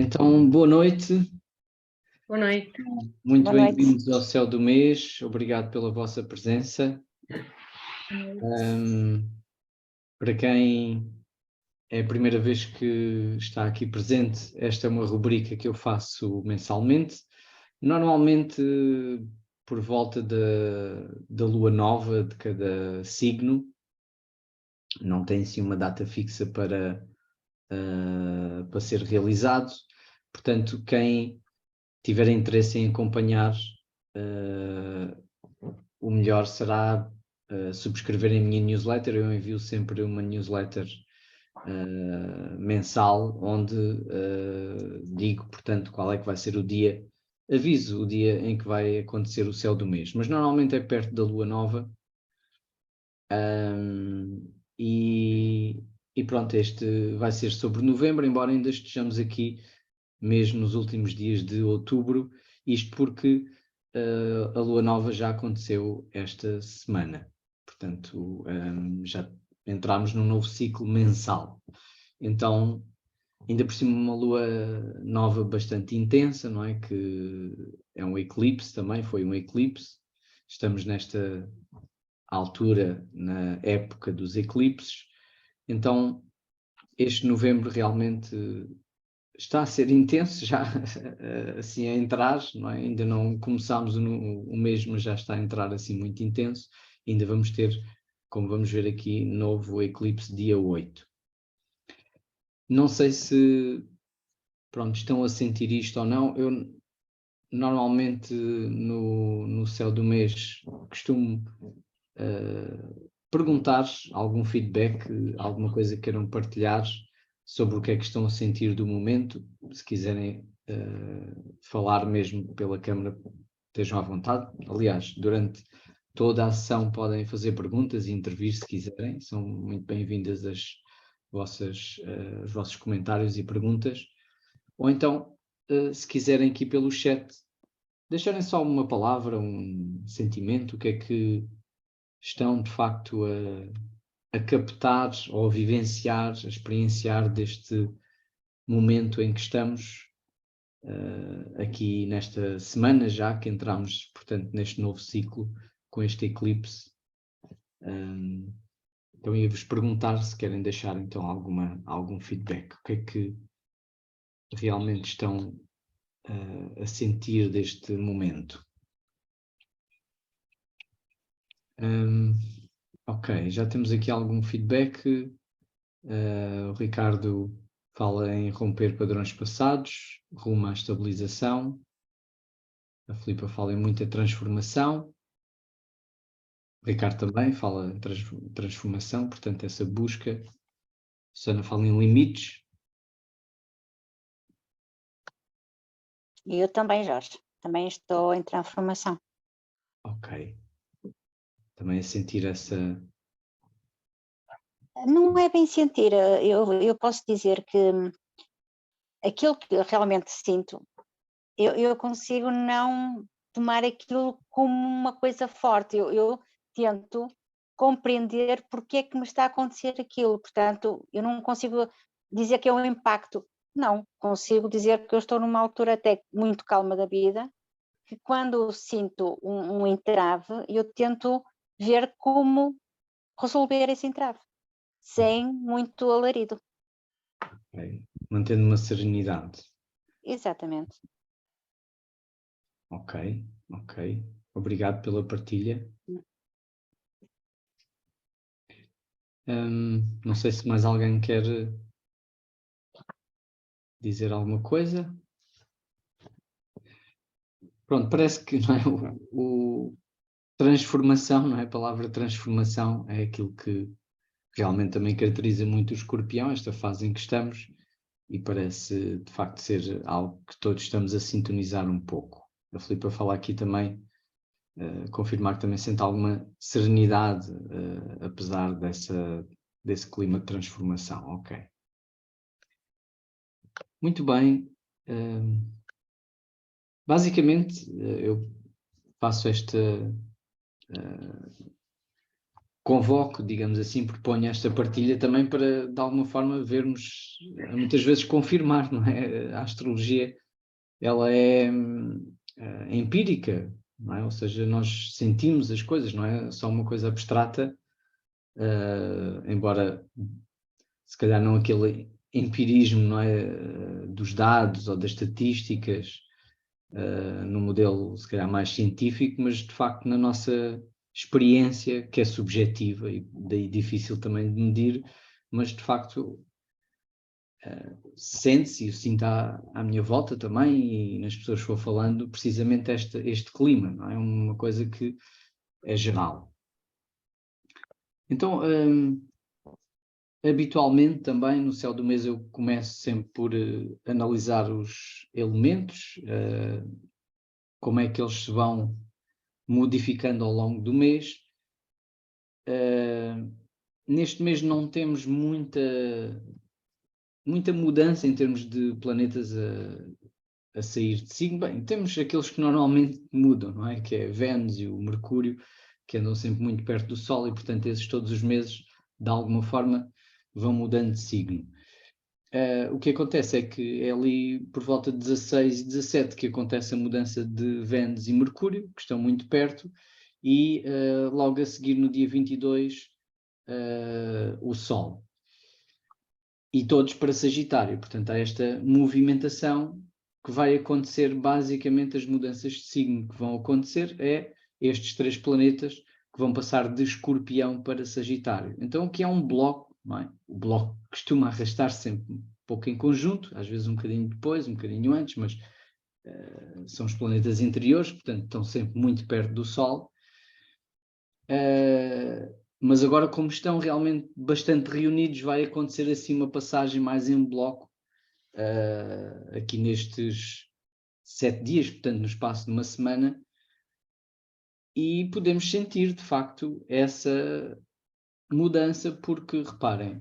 Então, boa noite, Boa noite. muito Boa noite. bem-vindos ao Céu do Mês, obrigado pela vossa presença. Para quem é a primeira vez que está aqui presente, esta é uma rubrica que eu faço mensalmente, normalmente por volta da lua nova de cada signo, não tem assim uma data fixa para ser realizado, portanto, quem tiver interesse em acompanhar, o melhor será subscrever a minha newsletter. Eu envio sempre uma newsletter mensal, onde digo, portanto, qual é que vai ser o dia, aviso o dia em que vai acontecer o céu do mês, mas normalmente é perto da lua nova. E pronto, este vai ser sobre novembro, embora ainda estejamos aqui mesmo nos últimos dias de outubro, isto porque a lua nova já aconteceu esta semana, portanto já entramos num novo ciclo mensal. Então, ainda por cima uma lua nova bastante intensa, não é? Que é um eclipse também, foi um eclipse, estamos nesta altura, na época dos eclipses, então este novembro realmente está a ser intenso, já assim a entrar, não é? Ainda não começámos o mês, mas já está a entrar assim muito intenso. Ainda vamos ter, como vamos ver aqui, novo eclipse dia 8. Não sei se, pronto, estão a sentir isto ou não. Eu normalmente no céu do mês costumo perguntar algum feedback, alguma coisa que queiram partilhar sobre o que é que estão a sentir do momento. Se quiserem falar mesmo pela câmara, estejam à vontade. Aliás, durante toda a sessão podem fazer perguntas e intervir se quiserem. São muito bem-vindas os vossos comentários e perguntas. Ou então, se quiserem aqui pelo chat, deixarem só uma palavra, um sentimento, o que é que estão de facto a captar ou a vivenciar, a experienciar deste momento em que estamos aqui nesta semana, já que entramos, portanto, neste novo ciclo com este eclipse. Então ia-vos perguntar se querem deixar então algum feedback. O que é que realmente estão a sentir deste momento? Ok, já temos aqui algum feedback. O Ricardo fala em romper padrões passados, rumo à estabilização. A Filipa fala em muita transformação. O Ricardo também fala em transformação, portanto, essa busca. A Susana fala em limites. E eu também, Jorge. Também estou em transformação. Ok. Também a sentir essa... Não é bem sentir. Eu posso dizer que aquilo que eu realmente sinto, eu consigo não tomar aquilo como uma coisa forte. Eu tento compreender porque é que me está a acontecer aquilo. Portanto, eu não consigo dizer que é um impacto. Não, consigo dizer que eu estou numa altura até muito calma da vida, que quando sinto um entrave, eu tento ver como resolver esse entrave, sem muito alarido. Okay. Mantendo uma serenidade. Exatamente. Ok, ok. Obrigado pela partilha. Não sei se mais alguém quer dizer alguma coisa. Pronto, parece que não é, transformação, não é? A palavra transformação é aquilo que realmente também caracteriza muito o escorpião, esta fase em que estamos, e parece de facto ser algo que todos estamos a sintonizar um pouco. A Filipa fala aqui também, confirmar que também sente alguma serenidade, apesar desse clima de transformação. Ok. Muito bem. Basicamente, eu faço esta convoco, digamos assim, proponho esta partilha também para, de alguma forma, vermos, muitas vezes confirmar, não é? A astrologia, ela é empírica, não é? Ou seja, nós sentimos as coisas, não é só uma coisa abstrata, embora se calhar não aquele empirismo, não é, dos dados ou das estatísticas, no modelo se calhar mais científico, mas de facto na nossa experiência, que é subjetiva e daí difícil também de medir, mas de facto sente-se, e eu sinto à minha volta também, e nas pessoas que vou falando, precisamente este clima, não é? Uma coisa que é geral. Então, habitualmente também no céu do mês eu começo sempre por analisar os elementos, como é que eles se vão modificando ao longo do mês. Neste mês não temos muita mudança em termos de planetas a sair de signo. Bem, temos aqueles que normalmente mudam, não é? Que é Vênus e o Mercúrio, que andam sempre muito perto do Sol e, portanto, esses todos os meses, de alguma forma, vão mudando de signo. O que acontece é que é ali por volta de 16 e 17 que acontece a mudança de Vênus e Mercúrio, que estão muito perto, e logo a seguir, no dia 22, o Sol. E todos para Sagitário. Portanto, há esta movimentação que vai acontecer, basicamente as mudanças de signo que vão acontecer é estes 3 planetas que vão passar de Escorpião para Sagitário. Então aqui há um bloco, não é? O bloco costuma arrastar sempre um pouco em conjunto, às vezes um bocadinho depois, um bocadinho antes, mas são os planetas interiores, portanto estão sempre muito perto do Sol. Mas agora, como estão realmente bastante reunidos, vai acontecer assim uma passagem mais em bloco, aqui nestes 7 dias, portanto no espaço de uma semana, e podemos sentir de facto essa mudança, porque reparem,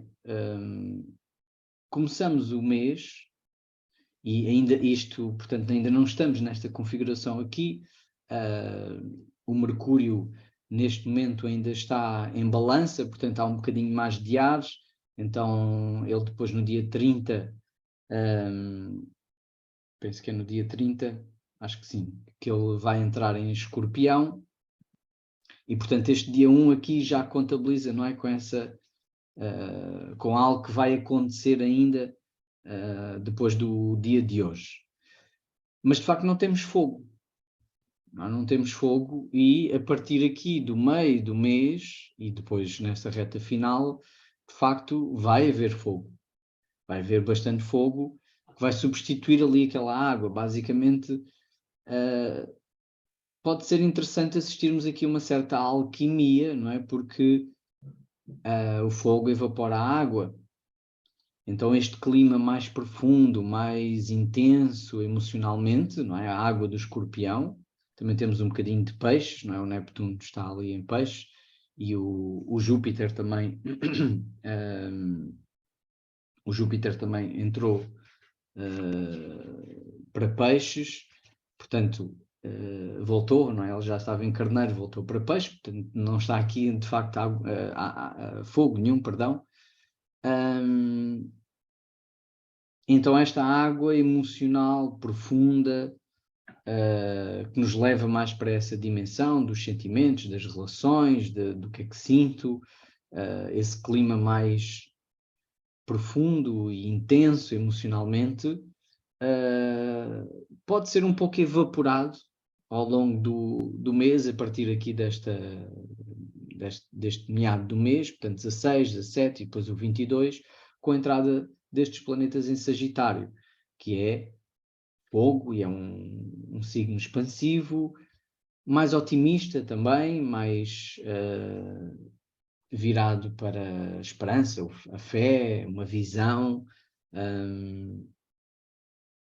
começamos o mês, e ainda isto, portanto ainda não estamos nesta configuração aqui, o Mercúrio neste momento ainda está em balança, portanto há um bocadinho mais de ares, então ele depois no dia 30, penso que é no dia 30, acho que sim, que ele vai entrar em Escorpião, e portanto este dia 1 aqui já contabiliza, não é, com essa, com algo que vai acontecer ainda depois do dia de hoje. Mas de facto não temos fogo. Não temos fogo, e a partir aqui do meio do mês e depois nesta reta final, de facto vai haver fogo. Vai haver bastante fogo, que vai substituir ali aquela água. Basicamente, pode ser interessante assistirmos aqui a uma certa alquimia, não é? Porque o fogo evapora a água. Então este clima mais profundo, mais intenso emocionalmente, não é? A água do Escorpião. Também temos um bocadinho de peixes, não é? O Neptuno está ali em peixes, e o Júpiter também o Júpiter também entrou para peixes, portanto voltou, não é? Ele já estava em Carneiro, voltou para peixe, portanto não está aqui de facto fogo nenhum, perdão. Então esta água emocional profunda, que nos leva mais para essa dimensão dos sentimentos, das relações, do que é que sinto, esse clima mais profundo e intenso emocionalmente, pode ser um pouco evaporado ao longo do mês, a partir aqui deste meado do mês, portanto 16, 17 e depois o 22, com a entrada destes planetas em Sagitário, que é fogo, e é um signo expansivo, mais otimista também, mais virado para a esperança, a fé, uma visão,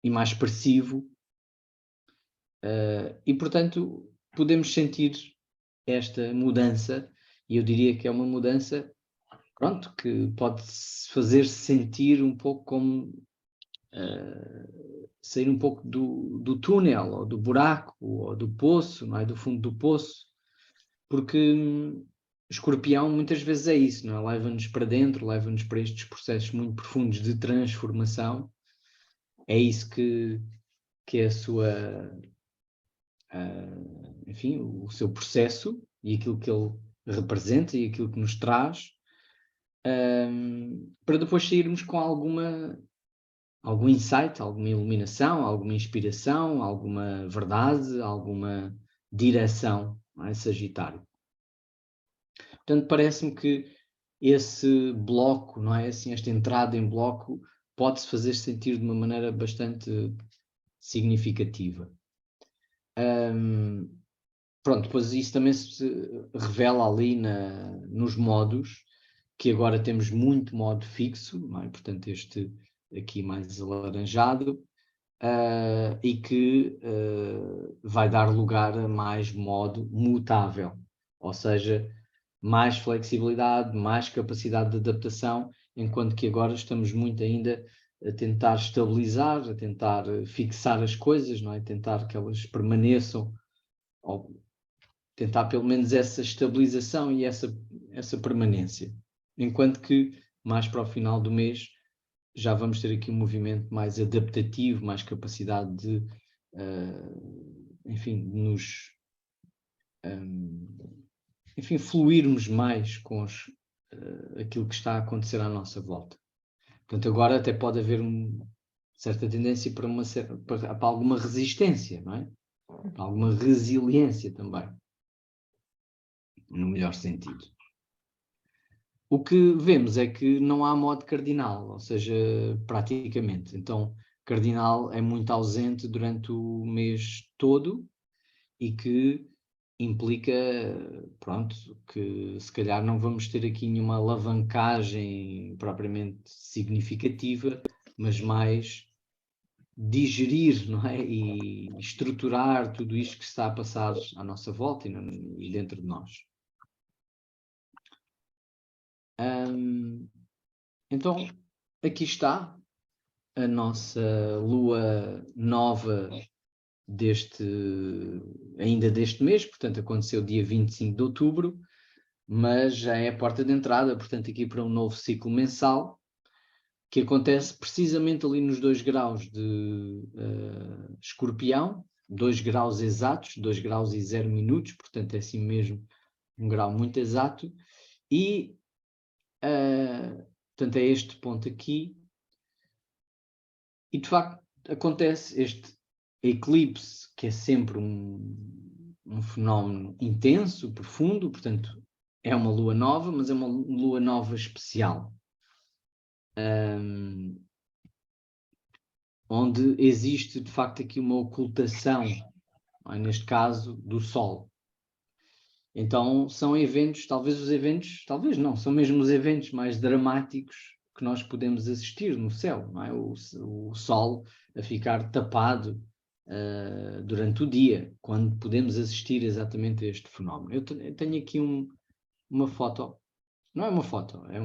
e mais expressivo. E, portanto, podemos sentir esta mudança, e eu diria que é uma mudança, pronto, que pode fazer-se sentir um pouco como sair um pouco do túnel, ou do buraco, ou do poço, não é? Do fundo do poço, porque Escorpião muitas vezes é isso, não é? Leva-nos para dentro, leva-nos para estes processos muito profundos de transformação. É isso que é a sua, enfim, o seu processo e aquilo que ele representa e aquilo que nos traz, para depois sairmos com algum insight, alguma iluminação, alguma inspiração, alguma verdade, alguma direção, não é? Sagitário. Portanto, parece-me que esse bloco, não é? Assim, esta entrada em bloco pode-se fazer sentir de uma maneira bastante significativa. Pronto, depois isso também se revela ali nos modos, que agora temos muito modo fixo, não é? Portanto este aqui mais alaranjado, e que vai dar lugar a mais modo mutável, ou seja, mais flexibilidade, mais capacidade de adaptação, enquanto que agora estamos muito ainda a tentar estabilizar, a tentar fixar as coisas, não é? Tentar que elas permaneçam, ou tentar pelo menos essa estabilização e essa permanência. Enquanto que mais para o final do mês já vamos ter aqui um movimento mais adaptativo, mais capacidade de, enfim, nos, enfim, fluirmos mais com aquilo que está a acontecer à nossa volta. Portanto, agora até pode haver certa tendência para alguma resistência, não é? Para alguma resiliência também, no melhor sentido. O que vemos é que não há modo cardinal, ou seja, praticamente. Então, cardinal é muito ausente durante o mês todo e que implica, pronto, que se calhar não vamos ter aqui nenhuma alavancagem propriamente significativa, mas mais digerir, não é? E estruturar tudo isto que está a passar à nossa volta e dentro de nós. Então, aqui está a nossa lua nova ainda deste mês, portanto aconteceu dia 25 de outubro, mas já é a porta de entrada, portanto aqui para um novo ciclo mensal, que acontece precisamente ali nos 2 graus de Escorpião, 2 graus exatos, 2 graus e 0 minutos, portanto é assim mesmo um grau muito exato, e portanto é este ponto aqui, e de facto acontece este eclipse, que é sempre um fenómeno intenso, profundo, portanto é uma lua nova, mas é uma lua nova especial, onde existe de facto aqui uma ocultação, neste caso do Sol. Então são eventos, talvez não, são mesmo os eventos mais dramáticos que nós podemos assistir no céu, não é? O Sol a ficar tapado durante o dia, quando podemos assistir exatamente a este fenómeno. Eu tenho aqui uma foto, não é uma foto, é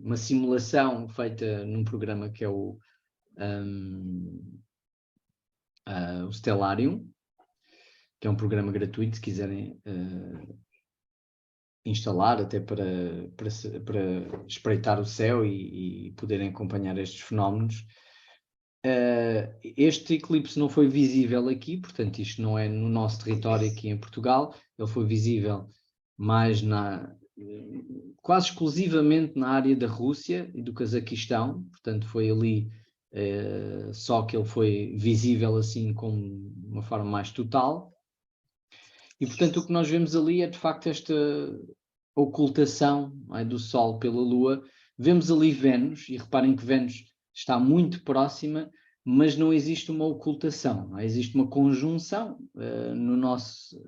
uma simulação feita num programa que é o Stellarium, que é um programa gratuito, se quiserem instalar até para espreitar o céu e poderem acompanhar estes fenómenos. Este eclipse não foi visível aqui, portanto isto não é no nosso território aqui em Portugal, ele foi visível mais quase exclusivamente na área da Rússia e do Cazaquistão, portanto foi ali só que ele foi visível assim com uma forma mais total. E, portanto, o que nós vemos ali é, de facto, esta ocultação, não é, do Sol pela Lua. Vemos ali Vênus, e reparem que Vênus está muito próxima, mas não existe uma ocultação, não é? Existe uma conjunção no nosso,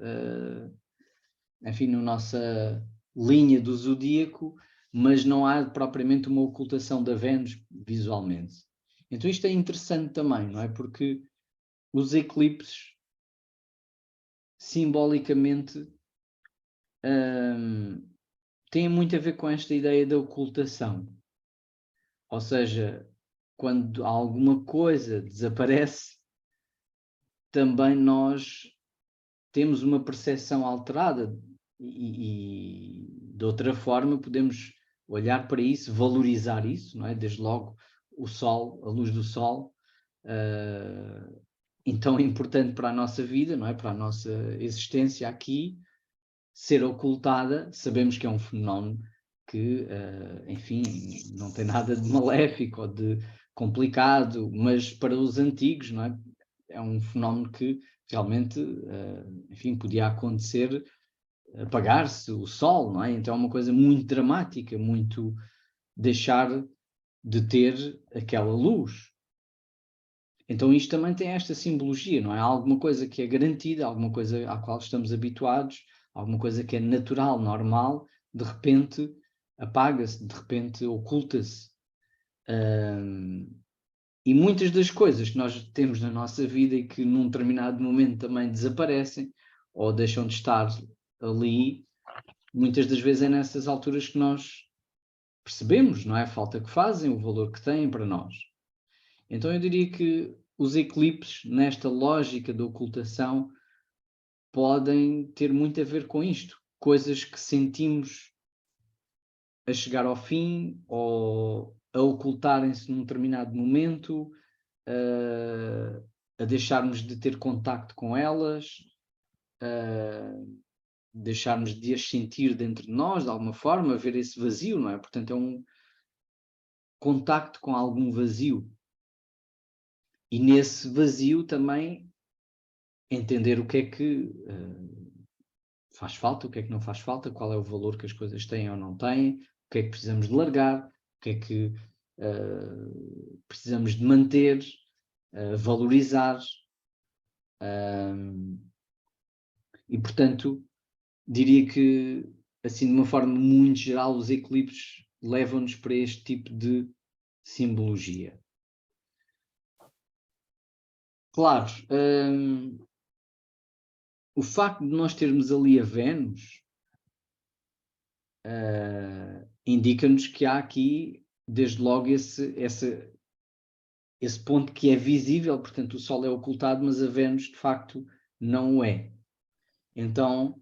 enfim, na nossa linha do zodíaco, mas não há propriamente uma ocultação da Vênus visualmente. Então isto é interessante também, não é? Porque os eclipses simbolicamente tem muito a ver com esta ideia da ocultação. Ou seja, quando alguma coisa desaparece, também nós temos uma percepção alterada e de outra forma podemos olhar para isso, valorizar isso, não é? Desde logo o sol, a luz do sol, então é importante para a nossa vida, não é? Para a nossa existência aqui, ser ocultada. Sabemos que é um fenómeno que, enfim, não tem nada de maléfico ou de complicado, mas para os antigos, não é? É um fenómeno que realmente, enfim, podia acontecer, apagar-se o sol, não é? Então é uma coisa muito dramática, muito deixar de ter aquela luz. Então isto também tem esta simbologia, não é? Alguma coisa que é garantida, alguma coisa à qual estamos habituados, alguma coisa que é natural, normal, de repente apaga-se, de repente oculta-se. E muitas das coisas que nós temos na nossa vida e que num determinado momento também desaparecem ou deixam de estar ali, muitas das vezes é nessas alturas que nós percebemos, não é? A falta que fazem, o valor que têm para nós. Então eu diria que os eclipses, nesta lógica da ocultação, podem ter muito a ver com isto. Coisas que sentimos a chegar ao fim ou a ocultarem-se num determinado momento, a deixarmos de ter contacto com elas, deixarmos de as sentir dentro de nós, de alguma forma, ver esse vazio, não é? Portanto, é um contacto com algum vazio. E nesse vazio também entender o que é que faz falta, o que é que não faz falta, qual é o valor que as coisas têm ou não têm, o que é que precisamos de largar, o que é que precisamos de manter, valorizar. E, portanto, diria que, assim, de uma forma muito geral, os eclipses levam-nos para este tipo de simbologia. Claro, o facto de nós termos ali a Vênus indica-nos que há aqui, desde logo, esse ponto que é visível. Portanto, o Sol é ocultado, mas a Vênus, de facto, não o é. Então,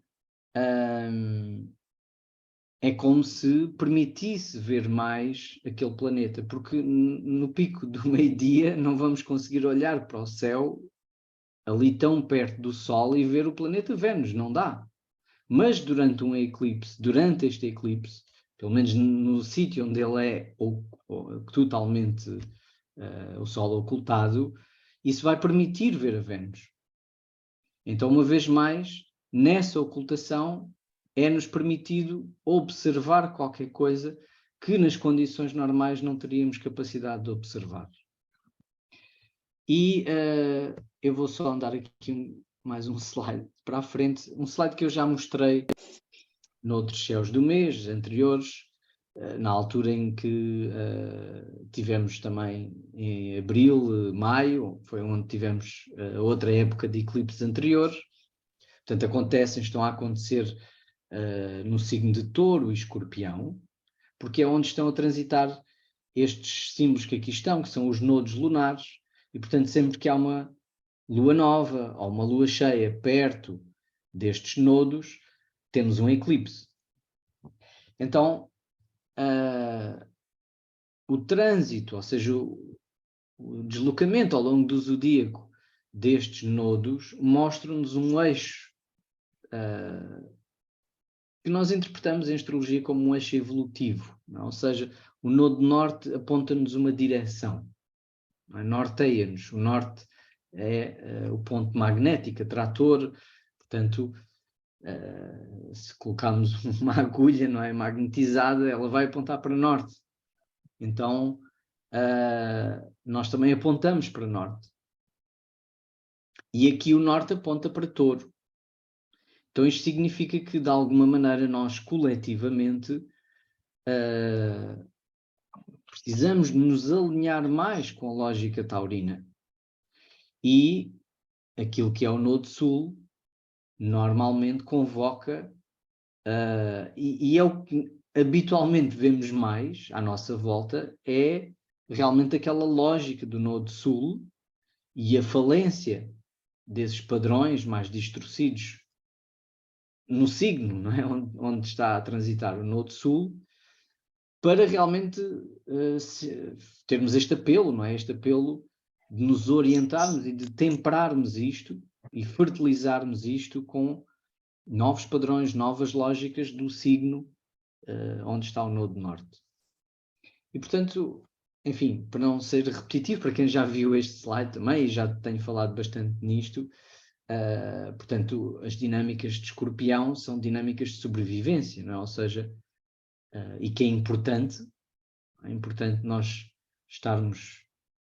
é como se permitisse ver mais aquele planeta, porque no pico do meio-dia não vamos conseguir olhar para o céu ali tão perto do Sol e ver o planeta Vênus, não dá. Mas durante este eclipse, pelo menos no sítio onde ele é totalmente o Sol ocultado, isso vai permitir ver a Vênus. Então, uma vez mais, nessa ocultação, é-nos permitido observar qualquer coisa que nas condições normais não teríamos capacidade de observar. E eu vou só andar aqui mais um slide para a frente, um slide que eu já mostrei noutros céus do mês anteriores, na altura em que tivemos também em abril, maio, foi onde tivemos outra época de eclipses anteriores. Portanto, estão a acontecer no signo de Touro e Escorpião, porque é onde estão a transitar estes símbolos que aqui estão, que são os nodos lunares, e portanto sempre que há uma lua nova ou uma lua cheia perto destes nodos, temos um eclipse. Então, o trânsito, ou seja, o deslocamento ao longo do zodíaco destes nodos, mostra-nos um eixo que nós interpretamos em astrologia como um eixo evolutivo, não é? Ou seja, o nodo norte aponta-nos uma direção, norteia-nos. O norte é o ponto magnético, atrator. Portanto, se colocarmos uma agulha, não é, magnetizada, ela vai apontar para norte. Então, nós também apontamos para norte. E aqui o norte aponta para Touro. Então isto significa que, de alguma maneira, nós coletivamente precisamos nos alinhar mais com a lógica taurina. E aquilo que é o Nodo Sul normalmente convoca, e é o que habitualmente vemos mais à nossa volta, é realmente aquela lógica do Nodo Sul e a falência desses padrões mais distorcidos no signo, não é? Onde está a transitar o Nodo Sul, para realmente termos este apelo, não é? Este apelo de nos orientarmos e de temperarmos isto e fertilizarmos isto com novos padrões, novas lógicas do signo onde está o Nodo Norte. E, portanto, enfim, para não ser repetitivo, para quem já viu este slide também, e já tenho falado bastante nisto, portanto, as dinâmicas de Escorpião são dinâmicas de sobrevivência, não é? Ou seja, e que é importante nós estarmos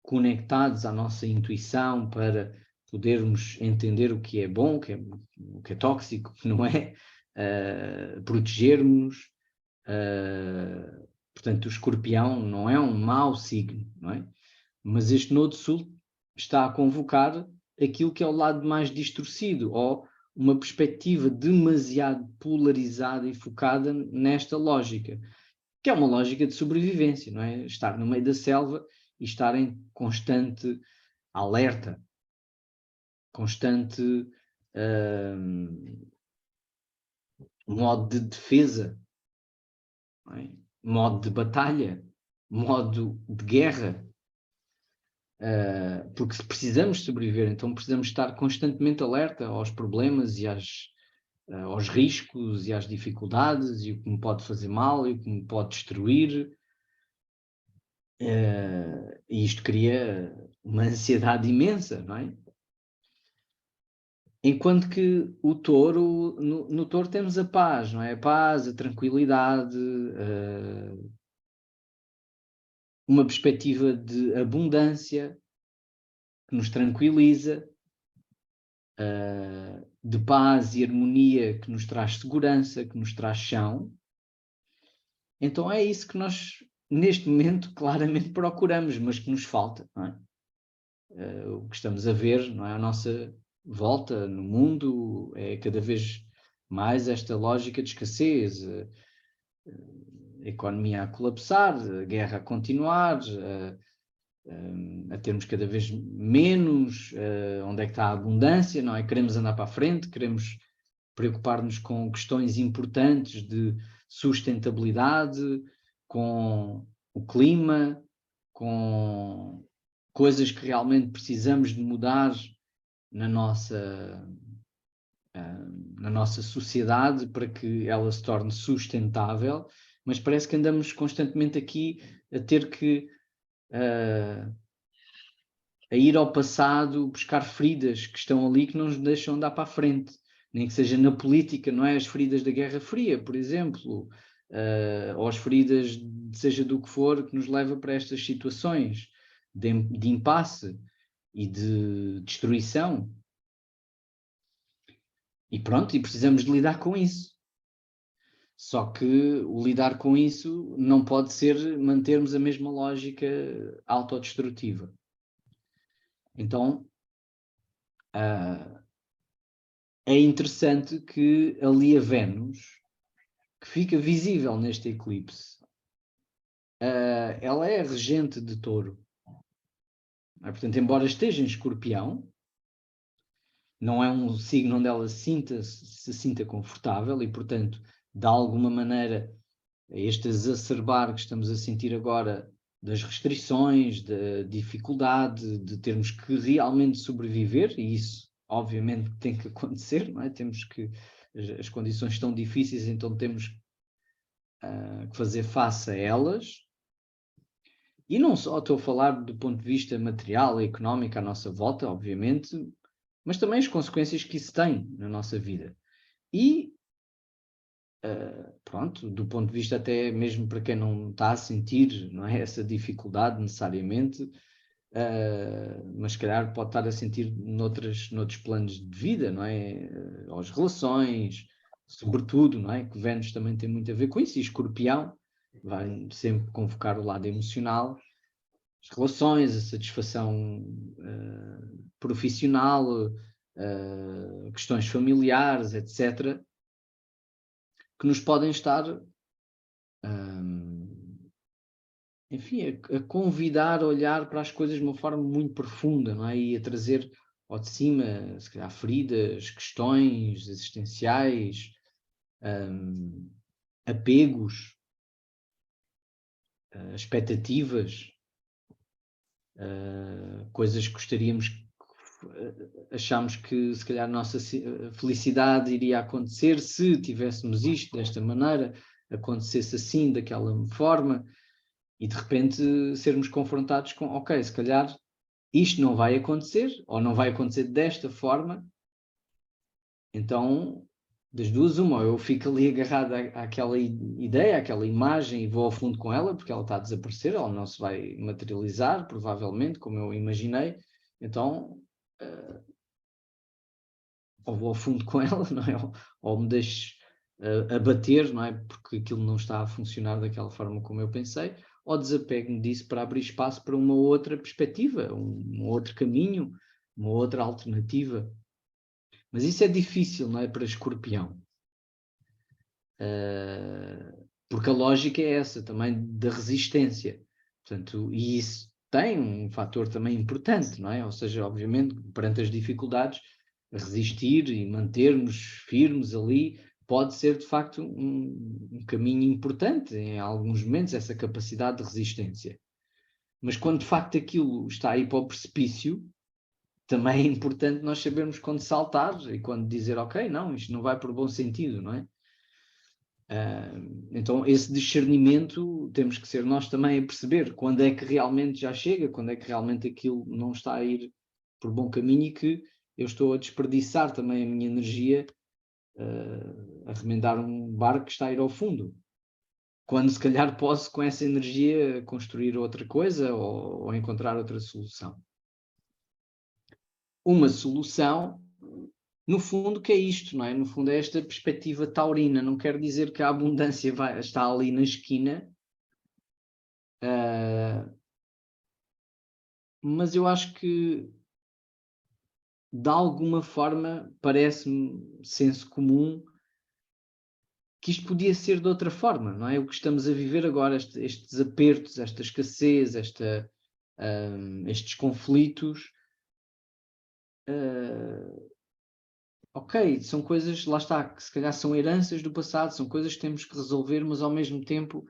conectados à nossa intuição para podermos entender o que é bom, o que é tóxico, o que não é, protegermos. Portanto, o Escorpião não é um mau signo, não é? Mas este Nodo Sul está a convocar aquilo que é o lado mais distorcido, ou uma perspectiva demasiado polarizada e focada nesta lógica, que é uma lógica de sobrevivência, não é? Estar no meio da selva e estar em constante alerta, constante modo de defesa, não é? Modo de batalha, modo de guerra, porque precisamos sobreviver, então precisamos estar constantemente alerta aos problemas e aos riscos e às dificuldades e o que me pode fazer mal e o que me pode destruir. E isto cria uma ansiedade imensa, não é? Enquanto que o touro, no touro temos a paz, não é? A paz, a tranquilidade, uma perspectiva de abundância que nos tranquiliza, de paz e harmonia que nos traz segurança, que nos traz chão. Então é isso que nós, neste momento, claramente procuramos, mas que nos falta, não é? O que estamos a ver, não é? A nossa volta no mundo é cada vez mais esta lógica de escassez, a economia a colapsar, a guerra a continuar, a termos cada vez menos, onde é que está a abundância, não é? Queremos andar para a frente, queremos preocupar-nos com questões importantes de sustentabilidade, com o clima, com coisas que realmente precisamos de mudar na nossa sociedade para que ela se torne sustentável, mas parece que andamos constantemente aqui a ter que a ir ao passado buscar feridas que estão ali que não nos deixam andar para a frente, nem que seja na política, não é? As feridas da Guerra Fria, por exemplo, ou as feridas, seja do que for, que nos leva para estas situações de impasse e de destruição. E pronto, e precisamos de lidar com isso. Só que o lidar com isso não pode ser mantermos a mesma lógica autodestrutiva. Então, é interessante que ali a Vênus, que fica visível neste eclipse, ela é a regente de Touro. Portanto, embora esteja em Escorpião, não é um signo onde ela se sinta confortável e, portanto, de alguma maneira, este exacerbar que estamos a sentir agora das restrições, da dificuldade de termos que realmente sobreviver, e isso obviamente tem que acontecer, não é? Temos que, as condições estão difíceis, então temos que fazer face a elas. E não só estou a falar do ponto de vista material e económico à nossa volta, obviamente, mas também as consequências que isso tem na nossa vida. E, pronto, do ponto de vista até mesmo para quem não está a sentir, não é, essa dificuldade necessariamente, mas se calhar pode estar a sentir noutros planos de vida, não é? As relações, sobretudo, não é? Que Vênus também tem muito a ver com isso, e Escorpião vai sempre convocar o lado emocional, as relações, a satisfação profissional, questões familiares, etc., que nos podem estar, enfim, a convidar a olhar para as coisas de uma forma muito profunda, não é? E a trazer ao de cima, se calhar, feridas, questões existenciais, apegos, expectativas, coisas que gostaríamos, achamos que se calhar a nossa felicidade iria acontecer se tivéssemos isto desta maneira, acontecesse assim, daquela forma, e de repente sermos confrontados com, ok, se calhar isto não vai acontecer, ou não vai acontecer desta forma. Então, das duas, uma, eu fico ali agarrado àquela ideia, àquela imagem e vou ao fundo com ela, porque ela está a desaparecer, ela não se vai materializar, provavelmente, como eu imaginei. Então, ou vou ao fundo com ela, não é? Ou me deixo abater, não é? Porque aquilo não está a funcionar daquela forma como eu pensei, ou desapego-me disso para abrir espaço para uma outra perspectiva, um outro caminho, uma outra alternativa. Mas isso é difícil, não é? Para Escorpião. Porque a lógica é essa também da resistência. Portanto, e isso tem um fator também importante, não é? Ou seja, obviamente, perante as dificuldades, resistir e mantermos firmes ali pode ser, de facto, um caminho importante em alguns momentos, essa capacidade de resistência. Mas quando, de facto, aquilo está aí para o precipício, também é importante nós sabermos quando saltar e quando dizer, ok, não, isto não vai por bom sentido, não é? Então esse discernimento temos que ser nós também a perceber quando é que realmente já chega, quando é que realmente aquilo não está a ir por bom caminho e que eu estou a desperdiçar também a minha energia a remendar um barco que está a ir ao fundo. Quando se calhar posso com essa energia construir outra coisa ou encontrar outra solução. Uma solução, no fundo, que é isto, não é? No fundo é esta perspectiva taurina. Não quer dizer que a abundância está ali na esquina, mas eu acho que, de alguma forma, parece-me senso comum que isto podia ser de outra forma, não é? O que estamos a viver agora, estes apertos, esta escassez, estes conflitos, ok, são coisas, lá está, que se calhar são heranças do passado, são coisas que temos que resolver, mas ao mesmo tempo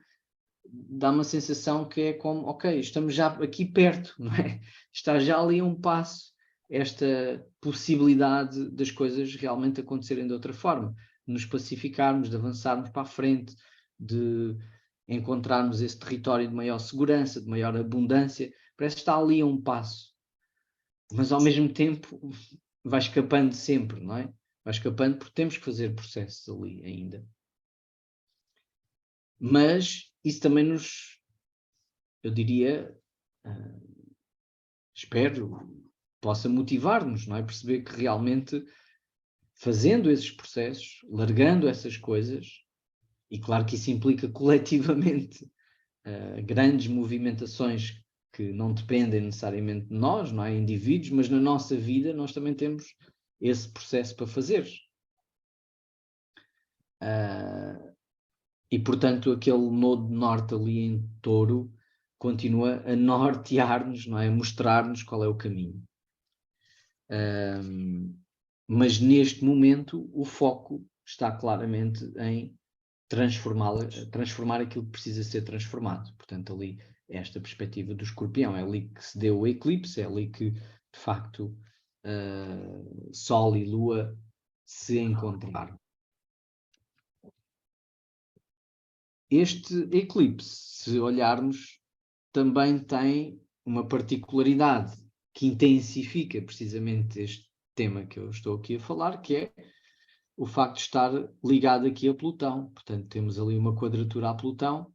dá uma sensação que é como, ok, estamos já aqui perto, não é? Está já ali a um passo esta possibilidade das coisas realmente acontecerem de outra forma, de nos pacificarmos, de avançarmos para a frente, de encontrarmos esse território de maior segurança, de maior abundância, parece que está ali a um passo. Mas ao mesmo tempo vai escapando sempre, não é? Vai escapando porque temos que fazer processos ali ainda. Mas isso também nos, eu diria, espero, possa motivar-nos, não é? Perceber que realmente fazendo esses processos, largando essas coisas, e claro que isso implica coletivamente grandes movimentações que não dependem necessariamente de nós, não é? Indivíduos, mas na nossa vida nós também temos esse processo para fazer. E portanto aquele nodo norte ali em Touro continua a nortear-nos, não é? A mostrar-nos qual é o caminho. Mas neste momento o foco está claramente em transformar aquilo que precisa ser transformado. Portanto, ali é esta perspectiva do Escorpião, é ali que se deu o eclipse, é ali que, de facto, Sol e Lua se encontraram. Este eclipse, se olharmos, também tem uma particularidade que intensifica precisamente este tema que eu estou aqui a falar, que é o facto de estar ligado aqui a Plutão. Portanto, temos ali uma quadratura a Plutão,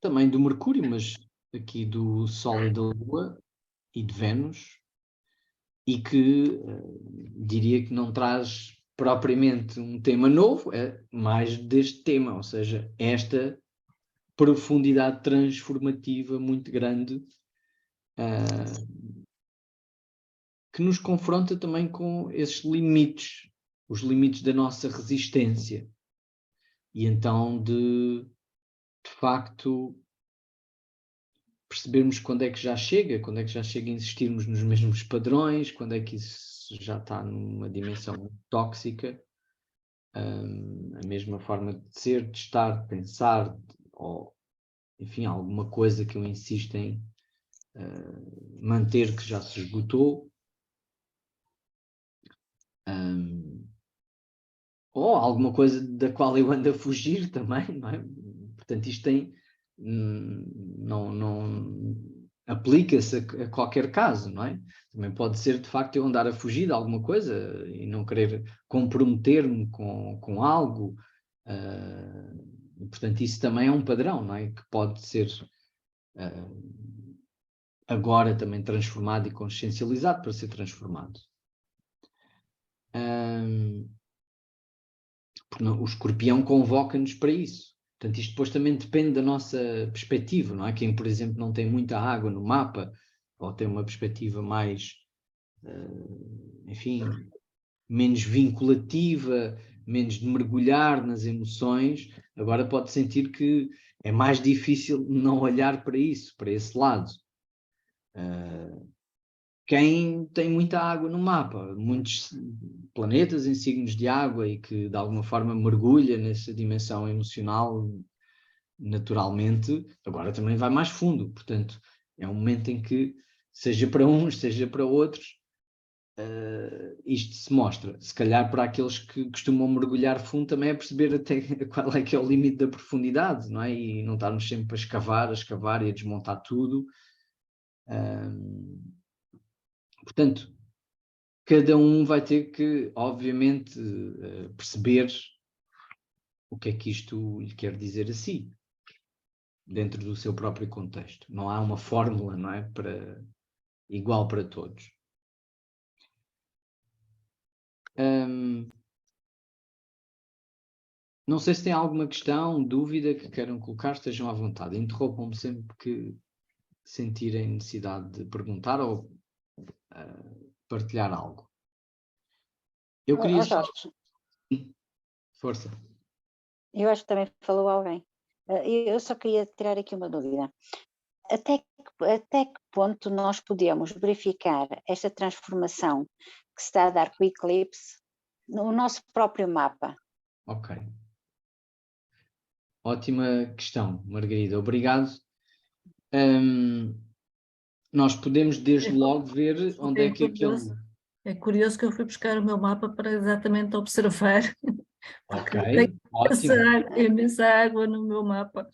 também do Mercúrio, mas aqui do Sol e da Lua e de Vênus, e que diria que não traz propriamente um tema novo, é mais deste tema, ou seja, esta profundidade transformativa muito grande que nos confronta também com esses limites, os limites da nossa resistência. E então de facto percebermos quando é que já chega a insistirmos nos mesmos padrões, quando é que isso já está numa dimensão tóxica, a mesma forma de ser, de estar, de pensar, ou enfim, alguma coisa que eu insisto em manter que já se esgotou, ou alguma coisa da qual eu ando a fugir também, não é? Portanto, isto tem, não aplica-se a qualquer caso, não é? Também pode ser, de facto, eu andar a fugir de alguma coisa e não querer comprometer-me com algo. E, portanto, isso também é um padrão, não é? Que pode ser agora também transformado e consciencializado para ser transformado. Porque o escorpião convoca-nos para isso. Portanto, isto depois também depende da nossa perspectiva, não é? Quem, por exemplo, não tem muita água no mapa, ou tem uma perspectiva mais, enfim, menos vinculativa, menos de mergulhar nas emoções, agora pode sentir que é mais difícil não olhar para isso, para esse lado. Quem tem muita água no mapa, muitos planetas em signos de água e que de alguma forma mergulha nessa dimensão emocional naturalmente, agora também vai mais fundo. Portanto, é um momento em que, seja para uns, seja para outros, isto se mostra. Se calhar para aqueles que costumam mergulhar fundo também é perceber até qual é que é o limite da profundidade, não é? E não estarmos sempre a escavar e a desmontar tudo. Portanto, cada um vai ter que, obviamente, perceber o que é que isto lhe quer dizer a si, dentro do seu próprio contexto. Não há uma fórmula, não é? Igual para todos. Não sei se tem alguma questão, dúvida que queiram colocar, estejam à vontade. Interrompam-me sempre que sentirem necessidade de perguntar ou partilhar algo. Eu queria... Jorge, Força. eu acho que também falou alguém. Eu só queria tirar aqui uma dúvida. Até que ponto nós podemos verificar esta transformação que se está a dar com o eclipse no nosso próprio mapa? Ok. Ótima questão, Margarida. Obrigado. Nós podemos desde logo ver onde é que aquele... É curioso que eu fui buscar o meu mapa para exatamente observar. Ok, Tem ótimo. imensa água no meu mapa.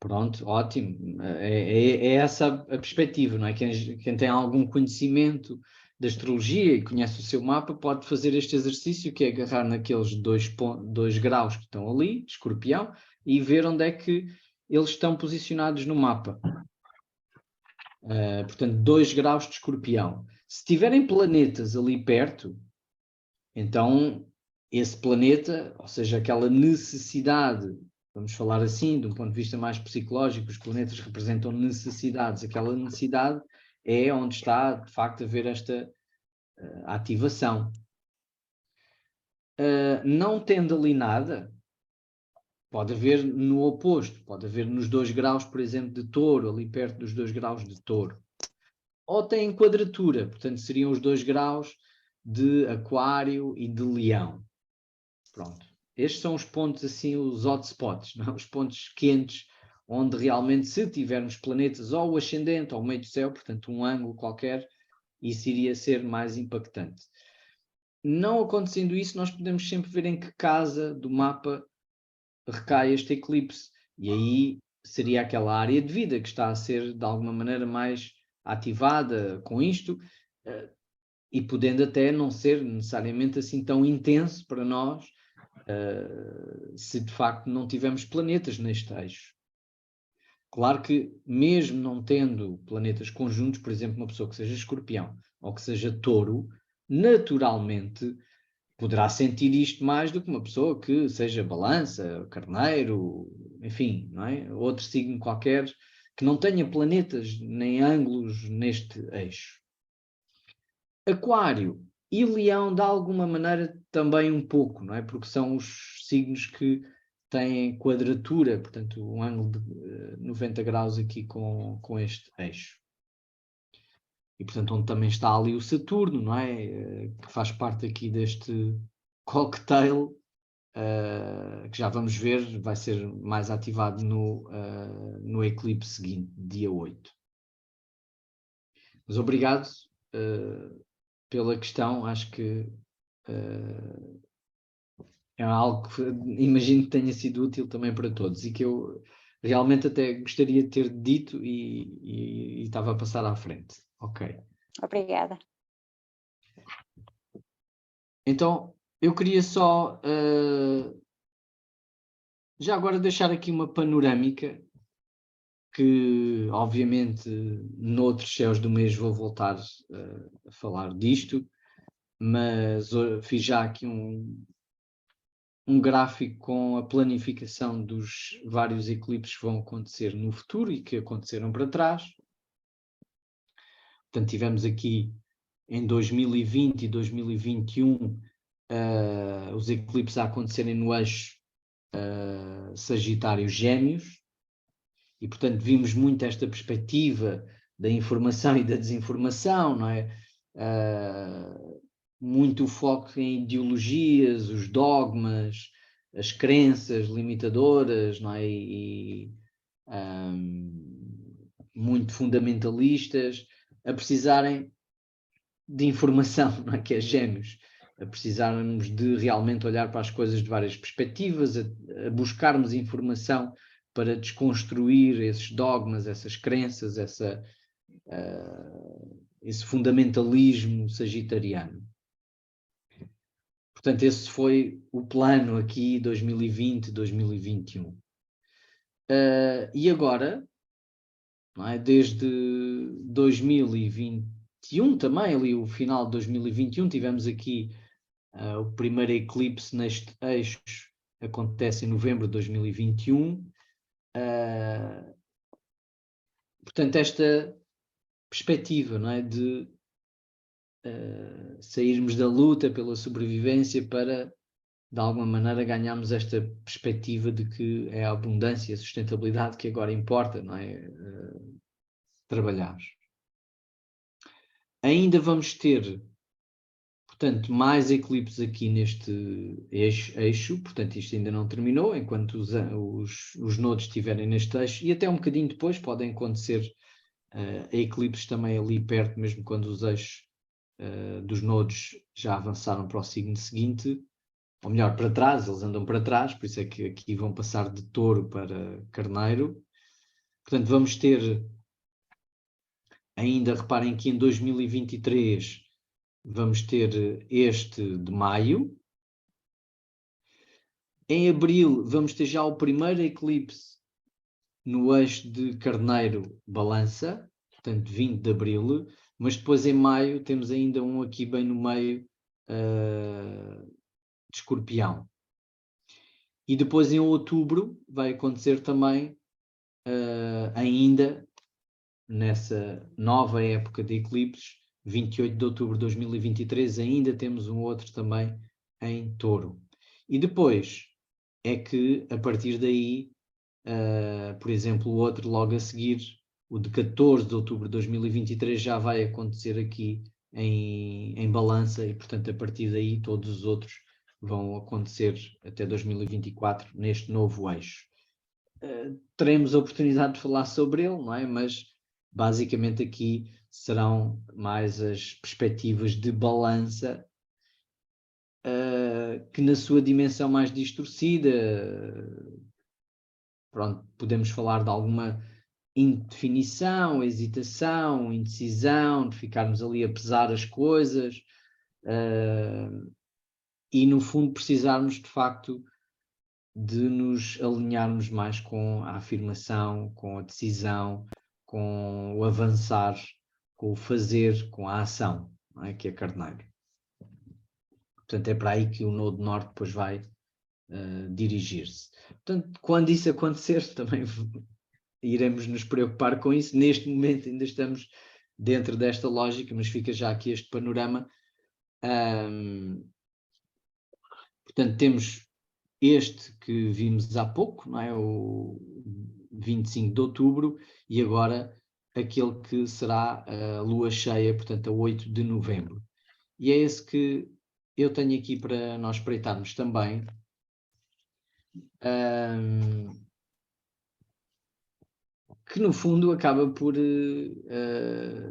Pronto, ótimo. É essa a perspectiva, não é? Quem tem algum conhecimento da astrologia e conhece o seu mapa pode fazer este exercício, que é agarrar naqueles 2 graus que estão ali, de escorpião, e ver onde é que eles estão posicionados no mapa. Portanto, 2 graus de escorpião. Se tiverem planetas ali perto, então esse planeta, ou seja, aquela necessidade, vamos falar assim, de um ponto de vista mais psicológico, os planetas representam necessidades, aquela necessidade é onde está, de facto, a haver esta ativação. Não tendo ali nada, pode haver no oposto, pode haver nos 2 graus, por exemplo, de touro, ali perto dos 2 graus de touro. Ou tem quadratura, portanto seriam os 2 graus de aquário e de leão. Pronto. Estes são os pontos, assim, os hotspots, não? Os pontos quentes, onde realmente, se tivermos planetas ou o ascendente ou o meio do céu, portanto um ângulo qualquer, isso iria ser mais impactante. Não acontecendo isso, nós podemos sempre ver em que casa do mapa recai este eclipse. E aí seria aquela área de vida que está a ser, de alguma maneira, mais ativada com isto, e podendo até não ser necessariamente assim tão intenso para nós, se de facto não tivermos planetas neste eixo. Claro que mesmo não tendo planetas conjuntos, por exemplo, uma pessoa que seja escorpião ou que seja touro, naturalmente poderá sentir isto mais do que uma pessoa que seja balança, carneiro, enfim, não é? Outro signo qualquer que não tenha planetas nem ângulos neste eixo. Aquário e Leão, de alguma maneira, também um pouco, não é? Porque são os signos que têm quadratura, portanto, um ângulo de 90 graus aqui com este eixo. E, portanto, onde também está ali o Saturno, não é? Que faz parte aqui deste cocktail, que já vamos ver, vai ser mais ativado no eclipse seguinte, dia 8. Mas obrigado pela questão, acho que é algo que imagino que tenha sido útil também para todos e que eu realmente até gostaria de ter dito e estava a passar à frente. Ok. Obrigada. Então, eu queria só já agora deixar aqui uma panorâmica que, obviamente, noutros céus do mês vou voltar a falar disto, mas fiz já aqui um gráfico com a planificação dos vários eclipses que vão acontecer no futuro e que aconteceram para trás. Portanto, tivemos aqui em 2020 e 2021 os eclipses a acontecerem no eixo Sagitário-Gêmeos, e portanto vimos muito esta perspectiva da informação e da desinformação, não é? Muito foco em ideologias, os dogmas, as crenças limitadoras, não é? E muito fundamentalistas, a precisarem de informação, não é? Que é Gêmeos, a precisarmos de realmente olhar para as coisas de várias perspectivas, a buscarmos informação para desconstruir esses dogmas, essas crenças, esse fundamentalismo sagitariano. Portanto, esse foi o plano aqui 2020, 2021. E agora, não é? Desde 2021 também, ali o final de 2021, tivemos aqui o primeiro eclipse neste eixo, acontece em novembro de 2021. Portanto, esta perspectiva, não é? De sairmos da luta pela sobrevivência para, de alguma maneira, ganharmos esta perspectiva de que é a abundância e a sustentabilidade que agora importa, não é? Trabalhar. Ainda vamos ter, portanto, mais eclipses aqui neste eixo, portanto isto ainda não terminou, enquanto os nodos estiverem neste eixo, e até um bocadinho depois podem acontecer eclipses também ali perto, mesmo quando os eixos dos nodos já avançaram para o signo seguinte, ou melhor, para trás, eles andam para trás, por isso é que aqui vão passar de Touro para Carneiro. Portanto, vamos ter ainda, reparem que em 2023 vamos ter este de maio. Em abril vamos ter já o primeiro eclipse no eixo de Carneiro-Balança, portanto 20 de abril, mas depois em maio temos ainda um aqui bem no meio de Escorpião. E depois em outubro vai acontecer também ainda nessa nova época de eclipses, 28 de outubro de 2023, ainda temos um outro também em Touro. E depois é que, a partir daí, por exemplo, o outro logo a seguir, o de 14 de outubro de 2023, já vai acontecer aqui em Balança, e portanto a partir daí todos os outros vão acontecer até 2024 neste novo eixo. Teremos a oportunidade de falar sobre ele, não é? Mas basicamente aqui serão mais as perspectivas de Balança, que na sua dimensão mais distorcida, pronto, podemos falar de alguma indefinição, hesitação, indecisão, de ficarmos ali a pesar as coisas, e no fundo precisarmos de facto de nos alinharmos mais com a afirmação, com a decisão, com o avançar, com o fazer, com a ação, não é? Que é Carneiro. Portanto, é para aí que o Nodo Norte depois vai dirigir-se. Portanto, quando isso acontecer, também iremos nos preocupar com isso. Neste momento ainda estamos dentro desta lógica, mas fica já aqui este panorama. Portanto, temos este que vimos há pouco, não é? O 25 de outubro, e agora aquele que será a lua cheia, portanto, a 8 de novembro. E é esse que eu tenho aqui para nós espreitarmos também que no fundo acaba por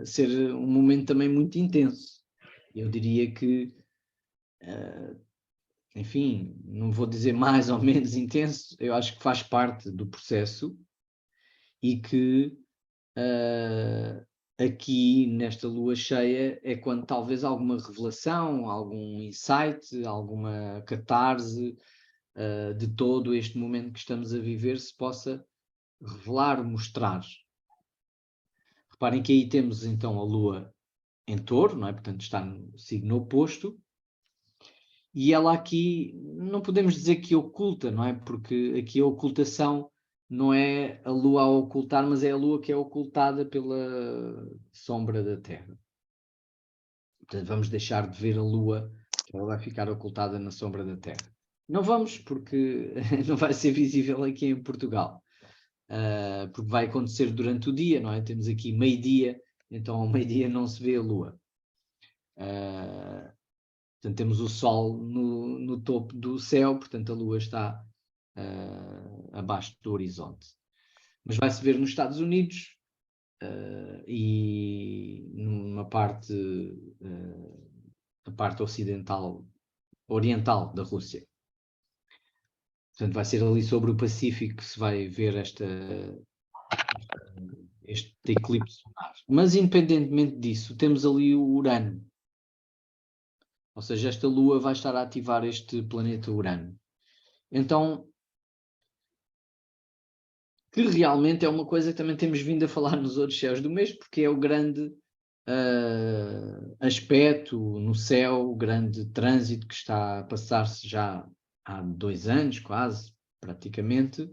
ser um momento também muito intenso. Eu diria que, enfim, não vou dizer mais ou menos intenso, eu acho que faz parte do processo e que aqui nesta lua cheia é quando talvez alguma revelação, algum insight, alguma catarse de todo este momento que estamos a viver se possa revelar, mostrar. Reparem que aí temos então a lua em touro, não é? Portanto está no signo oposto, e ela aqui não podemos dizer que oculta, não é? Porque aqui a ocultação não é a lua a ocultar, mas é a lua que é ocultada pela sombra da Terra. Portanto, vamos deixar de ver a lua, que ela vai ficar ocultada na sombra da Terra. Não vamos, porque não vai ser visível aqui em Portugal. Porque vai acontecer durante o dia, não é? Temos aqui meio-dia, então ao meio-dia não se vê a lua. Portanto, temos o Sol no topo do céu, portanto a lua está abaixo do horizonte. Mas vai-se ver nos Estados Unidos e numa parte, a parte oriental da Rússia. Portanto, vai ser ali sobre o Pacífico que se vai ver este eclipse solar. Mas, independentemente disso, temos ali o Urano. Ou seja, esta Lua vai estar a ativar este planeta Urano. Então, que realmente é uma coisa que também temos vindo a falar nos outros céus do mês, porque é o grande aspecto no céu, o grande trânsito que está a passar-se já há 2 anos, quase, praticamente,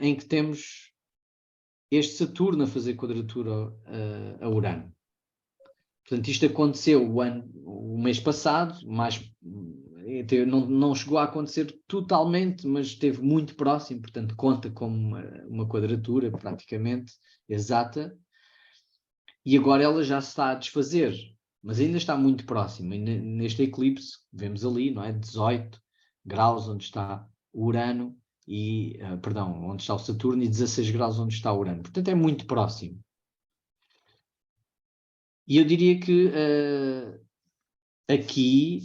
em que temos este Saturno a fazer quadratura a Urano. Portanto, isto aconteceu o mês passado, não chegou a acontecer totalmente, mas esteve muito próximo, portanto conta como uma quadratura praticamente exata, e agora ela já se está a desfazer, mas ainda está muito próximo. E neste eclipse, vemos ali, não é? 18 graus onde está o Urano, onde está o Saturno, e 16 graus onde está o Urano. Portanto, é muito próximo. E eu diria que aqui,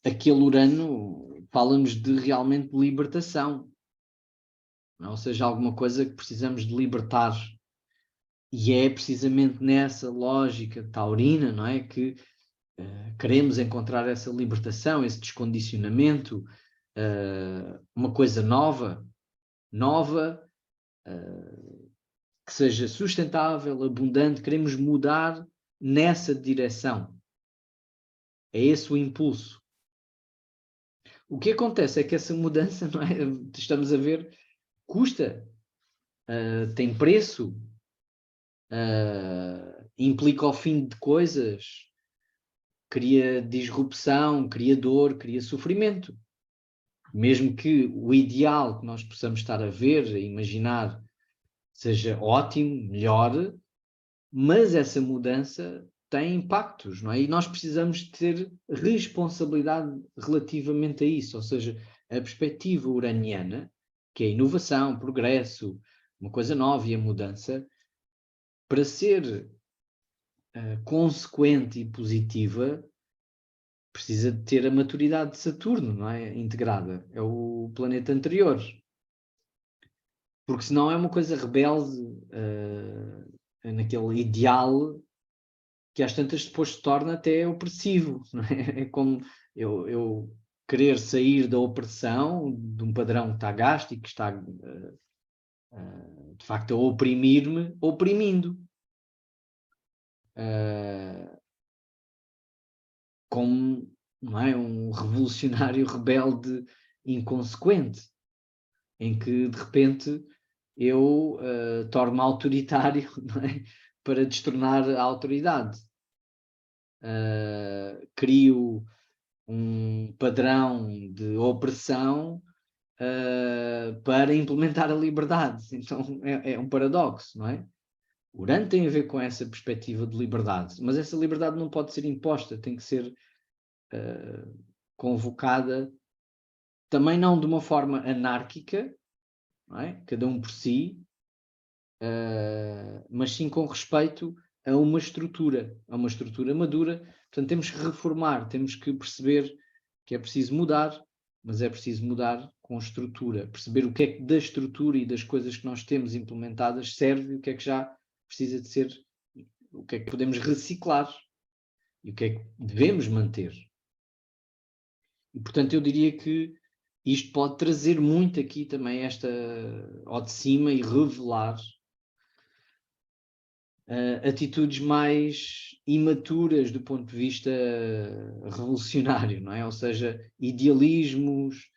aquele Urano fala-nos de realmente libertação. Ou seja, alguma coisa que precisamos de libertar. E é precisamente nessa lógica taurina, não é? Que queremos encontrar essa libertação, esse descondicionamento, uma coisa nova, que seja sustentável, abundante, queremos mudar nessa direção. É esse o impulso. O que acontece é que essa mudança, não é? Estamos a ver, custa, tem preço, implica o fim de coisas, cria disrupção, cria dor, cria sofrimento. Mesmo que o ideal que nós possamos estar a ver, a imaginar, seja ótimo, melhor, mas essa mudança tem impactos, não é? E nós precisamos ter responsabilidade relativamente a isso, ou seja, a perspectiva uraniana, que é a inovação, progresso, uma coisa nova e a mudança, para ser consequente e positiva, precisa de ter a maturidade de Saturno, não é? Integrada. É o planeta anterior. Porque senão é uma coisa rebelde, naquele ideal que às tantas depois se torna até opressivo. Não é? É como eu querer sair da opressão, de um padrão que está gasto e que está de facto a oprimir-me, oprimindo. Como, não é, um revolucionário rebelde inconsequente, em que de repente eu torno-me autoritário, não é? Para destornar a autoridade. Crio um padrão de opressão para implementar a liberdade. Então é um paradoxo, não é? O Urano tem a ver com essa perspectiva de liberdade, mas essa liberdade não pode ser imposta, tem que ser convocada, também não de uma forma anárquica, não é? Cada um por si, mas sim com respeito a uma estrutura madura. Portanto, temos que reformar, temos que perceber que é preciso mudar, mas é preciso mudar com estrutura, perceber o que é que da estrutura e das coisas que nós temos implementadas serve e o que é que já precisa de ser, o que é que podemos reciclar e o que é que devemos manter. E, portanto, eu diria que isto pode trazer muito aqui também esta ao de cima e revelar atitudes mais imaturas do ponto de vista revolucionário, não é? Ou seja, idealismos,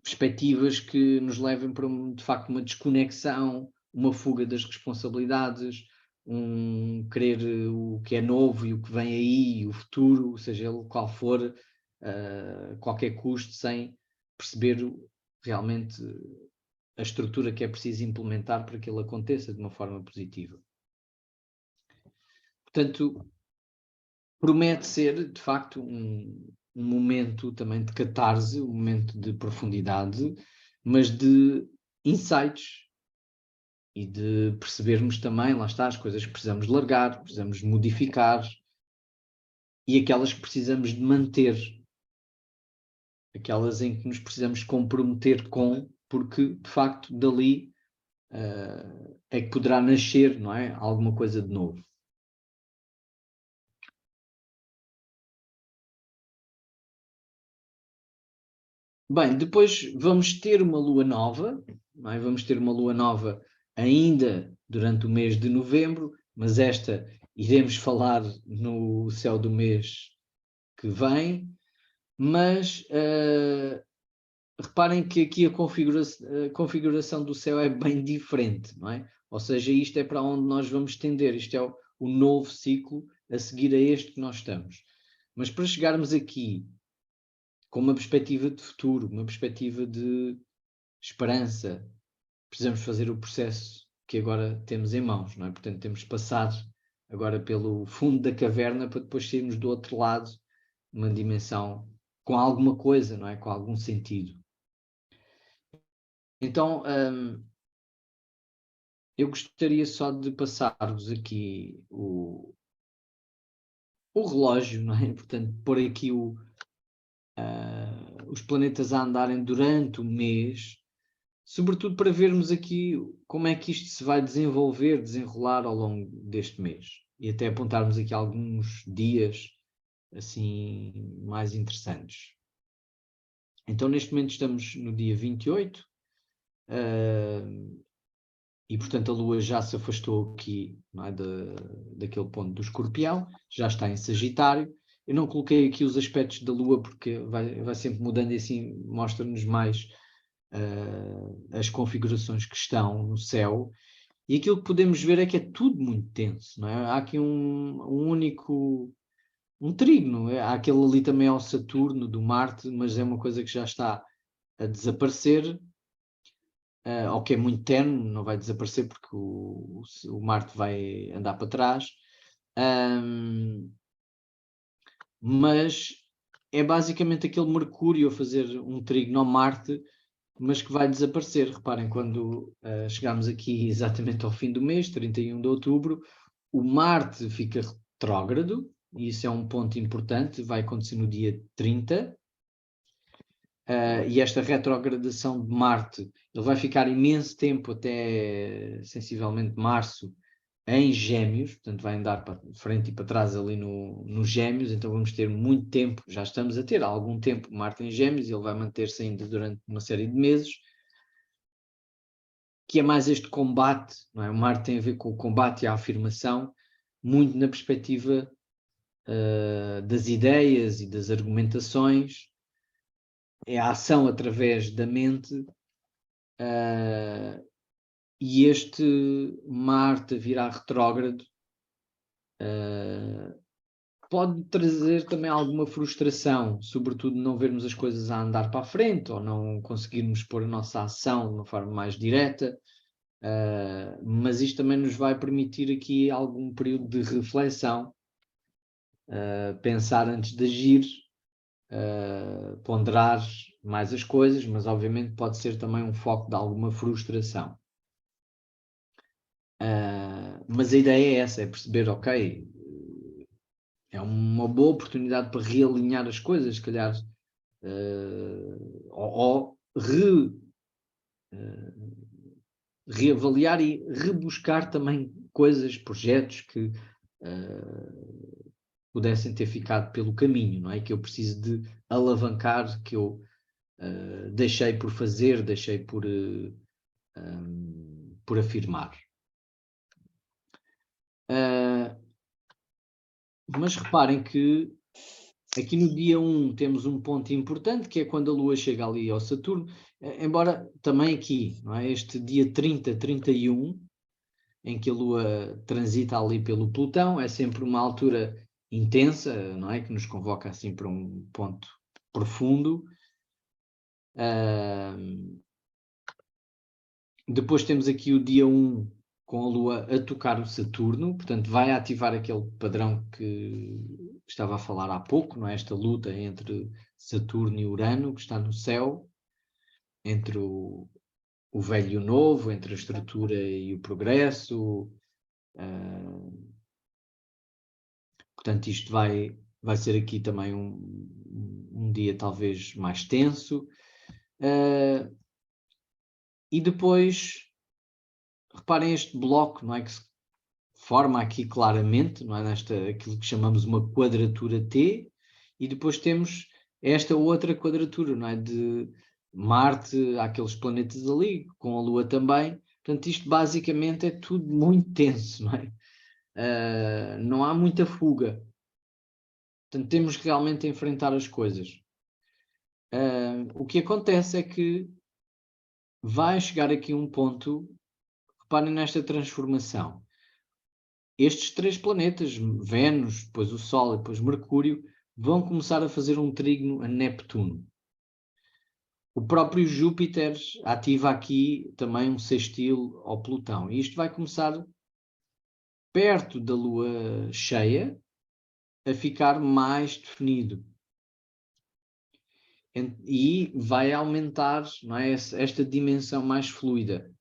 perspectivas que nos levem para, de facto, uma desconexão, uma fuga das responsabilidades, querer o que é novo e o que vem aí, o futuro, seja ele qual for, qualquer custo, sem perceber realmente a estrutura que é preciso implementar para que ele aconteça de uma forma positiva. Portanto, promete ser, de facto, um momento também de catarse, um momento de profundidade, mas de insights e de percebermos também, lá está, as coisas que precisamos largar, precisamos modificar e aquelas que precisamos de manter, aquelas em que nos precisamos comprometer com, porque, de facto, dali é que poderá nascer, não é? Alguma coisa de novo. Bem, depois vamos ter uma lua nova, não é? Vamos ter uma lua nova ainda durante o mês de novembro, mas esta iremos falar no céu do mês que vem, mas reparem que aqui a configuração do céu é bem diferente, não é? Ou seja, isto é para onde nós vamos tender, isto é o novo ciclo a seguir a este que nós estamos. Mas para chegarmos aqui com uma perspectiva de futuro, uma perspectiva de esperança, precisamos fazer o processo que agora temos em mãos, não é? Portanto, temos de passar agora pelo fundo da caverna para depois sairmos do outro lado, numa dimensão com alguma coisa, não é? Com algum sentido. Então, eu gostaria só de passar-vos aqui o relógio, não é? Portanto, pôr aqui os planetas a andarem durante o mês, sobretudo para vermos aqui como é que isto se vai desenrolar ao longo deste mês. E até apontarmos aqui alguns dias assim mais interessantes. Então, neste momento estamos no dia 28, e portanto a Lua já se afastou aqui, não é, daquele ponto do Escorpião, já está em Sagitário. Eu não coloquei aqui os aspectos da Lua porque vai sempre mudando e assim mostra-nos mais as configurações que estão no céu. E aquilo que podemos ver é que é tudo muito tenso, não é? Há aqui um trígono, há aquele ali também ao Saturno, do Marte, mas é uma coisa que já está a desaparecer, ou que é muito tenue, não vai desaparecer porque o Marte vai andar para trás, mas é basicamente aquele Mercúrio a fazer um trígono ao Marte, mas que vai desaparecer. Reparem, quando chegarmos aqui exatamente ao fim do mês, 31 de outubro, o Marte fica retrógrado, e isso é um ponto importante, vai acontecer no dia 30, e esta retrogradação de Marte, ele vai ficar imenso tempo, até sensivelmente março, em Gêmeos, portanto vai andar para frente e para trás ali no Gêmeos, então vamos ter muito tempo, já estamos a ter há algum tempo Marte em Gêmeos, e ele vai manter-se ainda durante uma série de meses, que é mais este combate, não é? O Marte tem a ver com o combate e a afirmação, muito na perspectiva das ideias e das argumentações, é a ação através da mente, e este Marte a virar retrógrado pode trazer também alguma frustração, sobretudo não vermos as coisas a andar para a frente, ou não conseguirmos pôr a nossa ação de uma forma mais direta, mas isto também nos vai permitir aqui algum período de reflexão, pensar antes de agir, ponderar mais as coisas, mas obviamente pode ser também um foco de alguma frustração. Mas a ideia é essa, é perceber, ok, é uma boa oportunidade para realinhar as coisas, se calhar, ou reavaliar e rebuscar também coisas, projetos que pudessem ter ficado pelo caminho, não é? Que eu preciso de alavancar, que eu deixei por fazer, deixei por afirmar. Mas reparem que aqui no dia 1 temos um ponto importante, que é quando a Lua chega ali ao Saturno, embora também aqui, não é? Este dia 30, 31, em que a Lua transita ali pelo Plutão, é sempre uma altura intensa, não é? Que nos convoca assim para um ponto profundo. Depois temos aqui o dia 1 com a Lua a tocar o Saturno, portanto vai ativar aquele padrão que estava a falar há pouco, não é? Esta luta entre Saturno e Urano, que está no céu, entre o velho e o novo, entre a estrutura e o progresso. Portanto, isto vai ser aqui também um dia talvez mais tenso. E depois, reparem este bloco, não é? Que se forma aqui claramente, não é? Aquilo que chamamos uma quadratura T, e depois temos esta outra quadratura, não é? De Marte, aqueles planetas ali, com a Lua também. Portanto, isto basicamente é tudo muito tenso, não é? Não há muita fuga. Portanto, temos que realmente enfrentar as coisas. O que acontece é que vai chegar aqui um ponto, reparem nesta transformação. Estes 3 planetas, Vênus, depois o Sol e depois Mercúrio, vão começar a fazer um trígono a Neptuno. O próprio Júpiter ativa aqui também um sextil ao Plutão. E isto vai começar perto da Lua cheia a ficar mais definido. E vai aumentar, não é, esta dimensão mais fluida.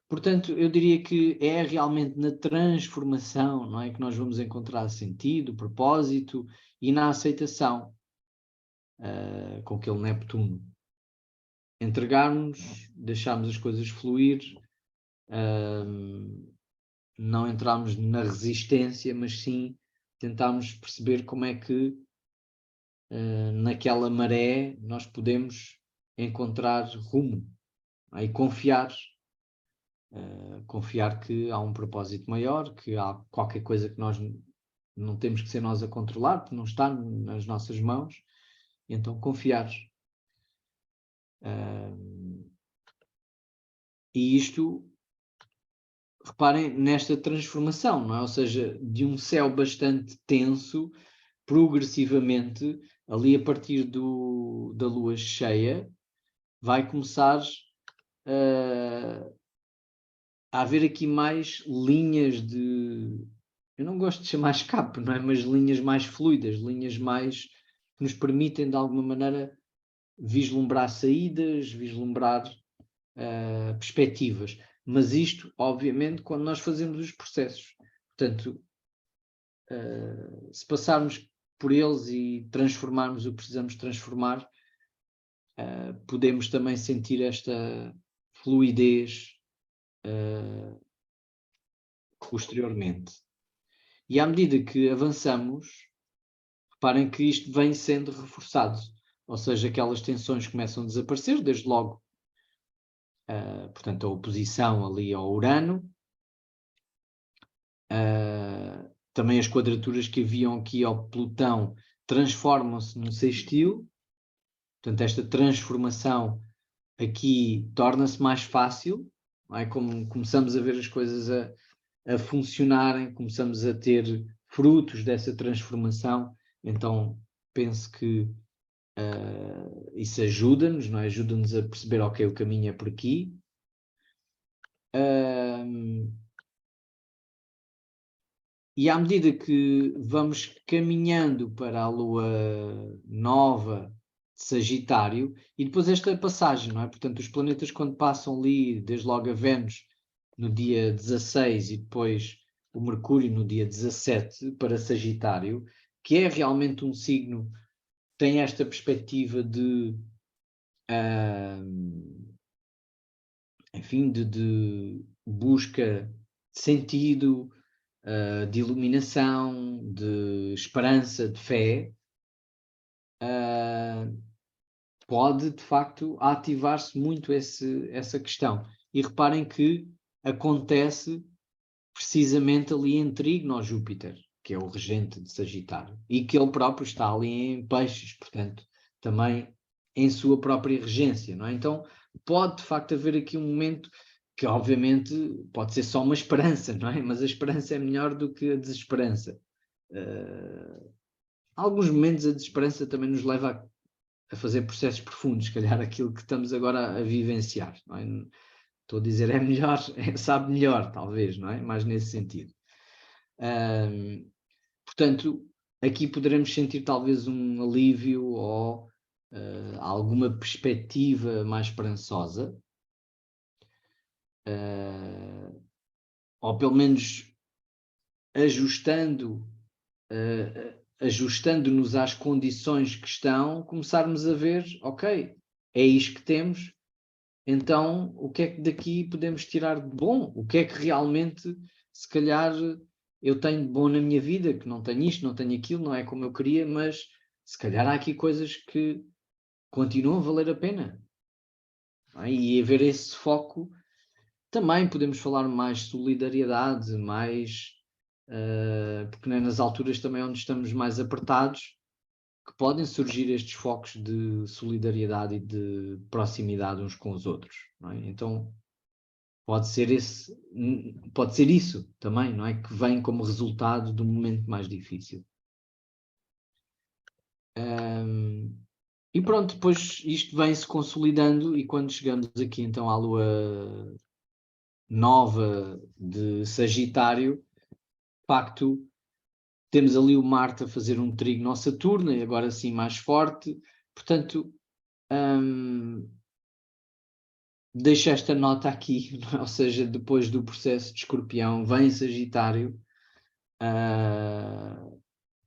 Portanto, eu diria que é realmente na transformação, não é, que nós vamos encontrar sentido, propósito e na aceitação com aquele Neptuno. Entregarmos, deixarmos as coisas fluir, não entrarmos na resistência, mas sim tentarmos perceber como é que naquela maré nós podemos encontrar rumo, e confiar. Confiar que há um propósito maior, que há qualquer coisa que nós não temos que ser nós a controlar, porque não está nas nossas mãos, então confiar. E isto, reparem nesta transformação, não é? Ou seja, de um céu bastante tenso, progressivamente, ali a partir da lua cheia, vai começar a haver aqui mais linhas de... Eu não gosto de chamar escape, não é? Mas linhas mais fluidas, linhas mais que nos permitem, de alguma maneira, vislumbrar saídas, vislumbrar perspectivas. Mas isto, obviamente, quando nós fazemos os processos. Portanto, se passarmos por eles e transformarmos o que precisamos transformar, podemos também sentir esta fluidez posteriormente. E à medida que avançamos, reparem que isto vem sendo reforçado. Ou seja, aquelas tensões começam a desaparecer, desde logo, portanto, a oposição ali ao Urano, também as quadraturas que haviam aqui ao Plutão transformam-se num sextil, portanto, esta transformação aqui torna-se mais fácil, não é? Como começamos a ver as coisas a funcionarem, começamos a ter frutos dessa transformação, então penso que isso ajuda-nos, não é? Ajuda-nos a perceber, ok, o caminho é por aqui. E à medida que vamos caminhando para a lua nova de Sagitário, e depois esta passagem, não é? Portanto, os planetas quando passam ali, desde logo a Vênus no dia 16 e depois o Mercúrio no dia 17 para Sagitário, que é realmente um signo, tem esta perspectiva de, enfim, de busca de sentido, de iluminação, de esperança, de fé, pode de facto ativar-se muito essa questão. E reparem que acontece precisamente ali em Trígono ao Júpiter, que é o regente de Sagitário, e que ele próprio está ali em Peixes, portanto, também em sua própria regência, não é? Então, pode de facto haver aqui um momento que, obviamente, pode ser só uma esperança, não é? Mas a esperança é melhor do que a desesperança. Alguns momentos a desesperança também nos leva a fazer processos profundos, se calhar aquilo que estamos agora a vivenciar, não é? Estou a dizer é melhor, sabe melhor, talvez, não é? Mais nesse sentido. Portanto, aqui poderemos sentir talvez um alívio ou alguma perspectiva mais esperançosa, ou pelo menos ajustando-nos às condições que estão, começarmos a ver, ok, é isto que temos, então o que é que daqui podemos tirar de bom? O que é que realmente, se calhar, eu tenho de bom na minha vida, que não tenho isto, não tenho aquilo, não é como eu queria, mas se calhar há aqui coisas que continuam a valer a pena. Não é? E haver esse foco, também podemos falar mais de solidariedade, mais... porque nas alturas também onde estamos mais apertados, que podem surgir estes focos de solidariedade e de proximidade uns com os outros. Não é? Então, pode ser isso também, não é? Que vem como resultado de um momento mais difícil. E pronto, depois isto vem-se consolidando e quando chegamos aqui então à lua nova de Sagitário, de facto, temos ali o Marte a fazer um trígono ao Saturno, e agora sim mais forte, portanto, deixo esta nota aqui, ou seja, depois do processo de Escorpião, vem Sagitário,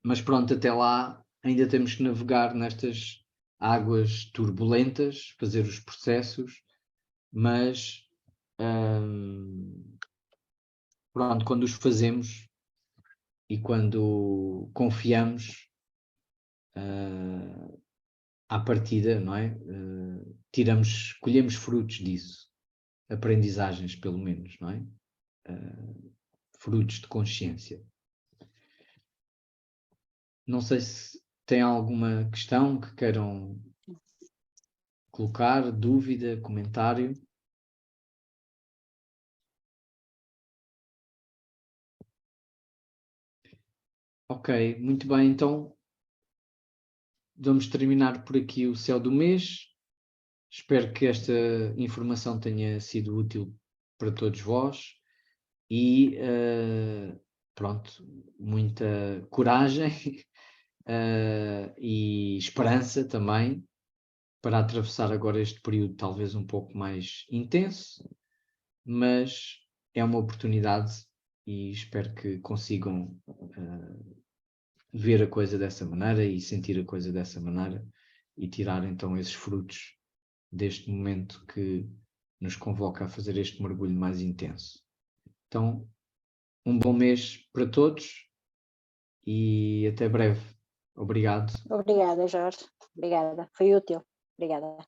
mas pronto, até lá ainda temos que navegar nestas águas turbulentas, fazer os processos, mas pronto, quando os fazemos e quando confiamos, à partida, não é? Colhemos frutos disso, aprendizagens pelo menos, não é? Frutos de consciência. Não sei se tem alguma questão que queiram colocar, dúvida, comentário. Ok, muito bem, então vamos terminar por aqui o céu do mês. Espero que esta informação tenha sido útil para todos vós e pronto, muita coragem e esperança também para atravessar agora este período talvez um pouco mais intenso, mas é uma oportunidade e espero que consigam ver a coisa dessa maneira e sentir a coisa dessa maneira e tirar então esses frutos deste momento que nos convoca a fazer este mergulho mais intenso. Então, um bom mês para todos e até breve. Obrigado. Obrigada, Jorge. Obrigada. Foi útil. Obrigada.